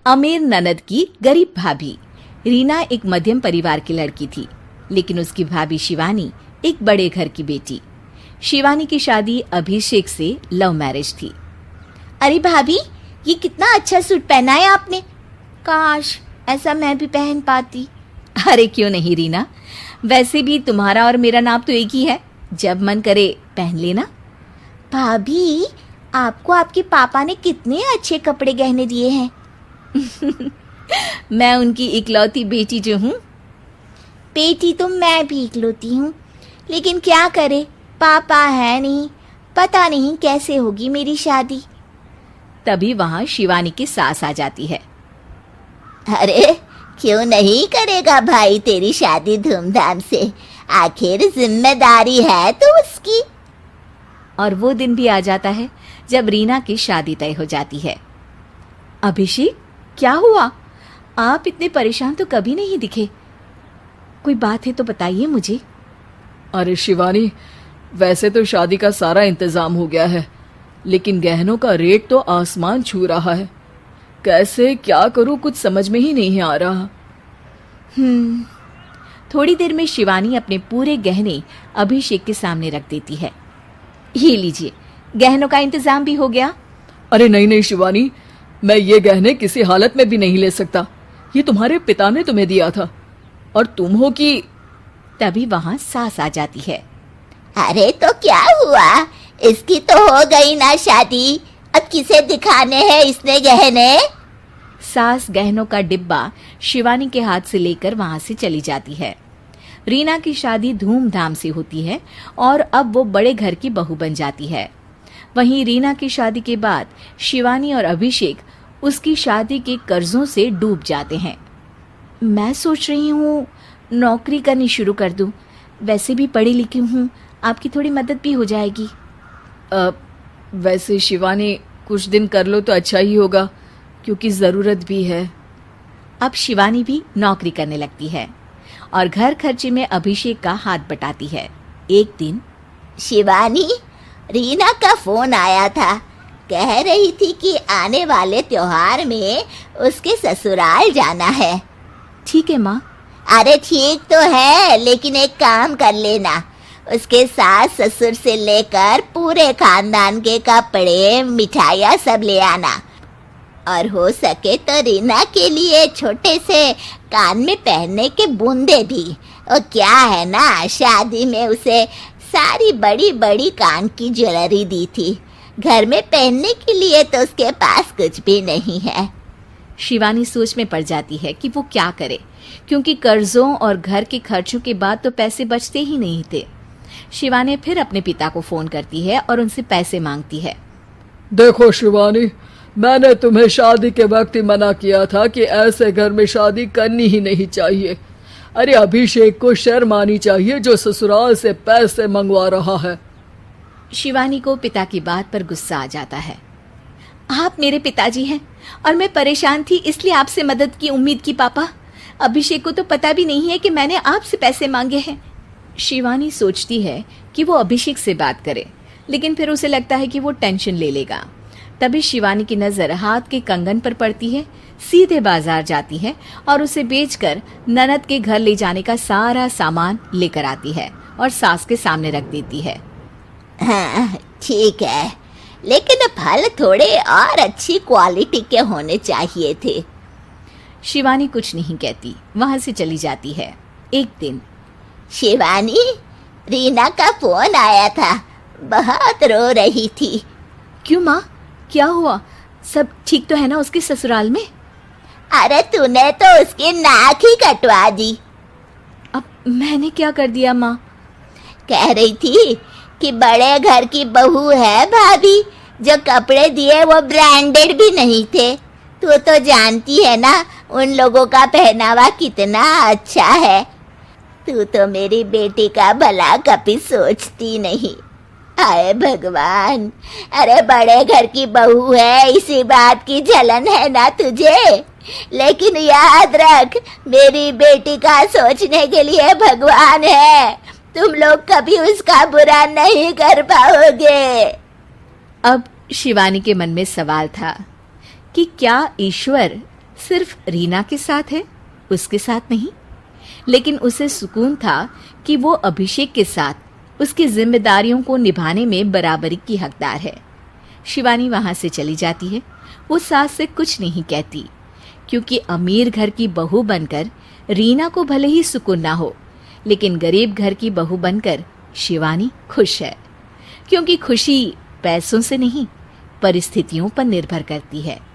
अमीर ननद की गरीब भाभी। रीना एक मध्यम परिवार की लड़की थी, लेकिन उसकी भाभी शिवानी एक बड़े घर की बेटी। शिवानी की शादी अभिषेक से लव मैरिज थी। अरे भाभी, ये कितना अच्छा सूट पहना है आपने। काश ऐसा मैं भी पहन पाती। अरे क्यों नहीं रीना, वैसे भी तुम्हारा और मेरा नाम तो एक ही है, जब मन करे पहन लेना। भाभी, आपको आपके पापा ने कितने अच्छे कपड़े गहने दिए हैं। मैं उनकी इकलौती बेटी जो हूँ। बेटी तो मैं भी इकलौती हूँ, लेकिन क्या करे, पापा है नहीं, पता नहीं कैसे होगी मेरी शादी। तभी वहां शिवानी की सास आ जाती है। अरे क्यों नहीं करेगा भाई तेरी शादी धूमधाम से, आखिर जिम्मेदारी है तो उसकी। और वो दिन भी आ जाता है जब रीना की शादी तय हो जाती है। अभिषेक, क्या हुआ? आप इतने परेशान तो कभी नहीं दिखे, कोई बात है तो बताइए मुझे। अरे शिवानी, वैसे तो शादी का सारा इंतजाम हो गया है, लेकिन गहनों का रेट तो आसमान छू रहा है। कैसे क्या करूं, कुछ समझ में ही नहीं आ रहा। थोड़ी देर में शिवानी अपने पूरे गहने अभिषेक के सामने रख देती है। ये लीजिए, गहनों का इंतजाम भी हो गया। अरे नहीं नहीं शिवानी, मैं ये गहने किसी हालत में भी नहीं ले सकता। ये तुम्हारे पिता ने तुम्हें दिया था, और तुम हो कि। तभी वहां सास आ जाती है। अरे तो क्या हुआ, इसकी तो हो गई ना शादी, अब किसे दिखाने हैं इसने गहने। सास गहनों का डिब्बा शिवानी के हाथ से लेकर वहां से चली जाती है। रीना की शादी धूमधाम से होती है और अब वो बड़े घर की बहू बन जाती है। वहीं रीना की शादी के बाद शिवानी और अभिषेक उसकी शादी के कर्जों से डूब जाते हैं। मैं सोच रही हूँ नौकरी करनी शुरू कर दूँ, वैसे भी पढ़ी लिखी हूँ, आपकी थोड़ी मदद भी हो जाएगी। वैसे शिवानी, कुछ दिन कर लो तो अच्छा ही होगा, क्योंकि ज़रूरत भी है। अब शिवानी भी नौकरी करने लगती है और घर खर्चे में अभिषेक का हाथ बटाती है। एक दिन शिवानी, रीना का फोन आया था, कह रही थी कि आने वाले त्योहार में उसके ससुराल जाना है। ठीक है माँ। अरे ठीक तो है, लेकिन एक काम कर लेना, उसके सास ससुर से लेकर पूरे खानदान के कपड़े मिठाइयाँ सब ले आना, और हो सके तो रीना के लिए छोटे से कान में पहनने के बूंदे भी। और क्या है ना, शादी में उसे सारी बड़ी बड़ी कान की ज्वेलरी दी थी, घर में पहनने के लिए तो उसके पास कुछ भी नहीं है। शिवानी सोच में पड़ जाती है कि वो क्या करे, क्योंकि कर्जों और घर के खर्चों के बाद तो पैसे बचते ही नहीं थे। शिवानी फिर अपने पिता को फोन करती है और उनसे पैसे मांगती है। देखो शिवानी, मैंने तुम्हें शादी के वक्त ही मना किया था कि ऐसे घर में शादी करनी ही नहीं चाहिए। अरे अभिषेक को शर्म आनी चाहिए जो ससुराल से पैसे मंगवा रहा है। शिवानी को पिता की बात पर गुस्सा आ जाता है। आप मेरे पिताजी हैं और मैं परेशान थी, इसलिए आपसे मदद की उम्मीद की पापा। अभिषेक को तो पता भी नहीं है कि मैंने आपसे पैसे मांगे हैं। शिवानी सोचती है कि वो अभिषेक से बात करे, लेकिन फिर उसे लगता है कि वो टेंशन ले लेगा। तभी शिवानी की नजर हाथ के कंगन पर पड़ती है, सीधे बाजार जाती है और उसे बेचकर ननद के घर ले जाने का सारा सामान लेकर आती है और सास के सामने रख देती है। हाँ ठीक है, लेकिन फल थोड़े और अच्छी क्वालिटी के होने चाहिए थे। शिवानी कुछ नहीं कहती, वहां से चली जाती है। एक दिन शिवानी, रीना का फोन आया था, बहुत रो रही थी। क्यों माँ, क्या हुआ? सब ठीक तो है ना उसके ससुराल में? अरे तूने तो उसकी नाक ही कटवा दी। अब मैंने क्या कर दिया माँ? कह रही थी कि बड़े घर की बहू है भाभी, जो कपड़े दिए वो ब्रांडेड भी नहीं थे। तू तो जानती है ना उन लोगों का पहनावा कितना अच्छा है। तू तो मेरी बेटी का भला कभी सोचती नहीं। हाय भगवान, अरे बड़े घर की बहू है, इसी बात की जलन है ना तुझे, लेकिन याद रख मेरी बेटी का सोचने के लिए भगवान है, तुम लोग कभी उसका बुरा नहीं कर पाओगे। अब शिवानी के मन में सवाल था कि क्या ईश्वर सिर्फ रीना के साथ है, उसके साथ नहीं। लेकिन उसे सुकून था कि वो अभिषेक के साथ उसकी जिम्मेदारियों को निभाने में बराबरी की हकदार है। शिवानी वहां से चली जाती है। वो सास से कुछ नहीं कहती, क्योंकि अमीर घर की बहू बनकर रीना को भले ही सुकून ना हो, लेकिन गरीब घर की बहू बनकर शिवानी खुश है। क्योंकि खुशी पैसों से नहीं, परिस्थितियों पर निर्भर करती है।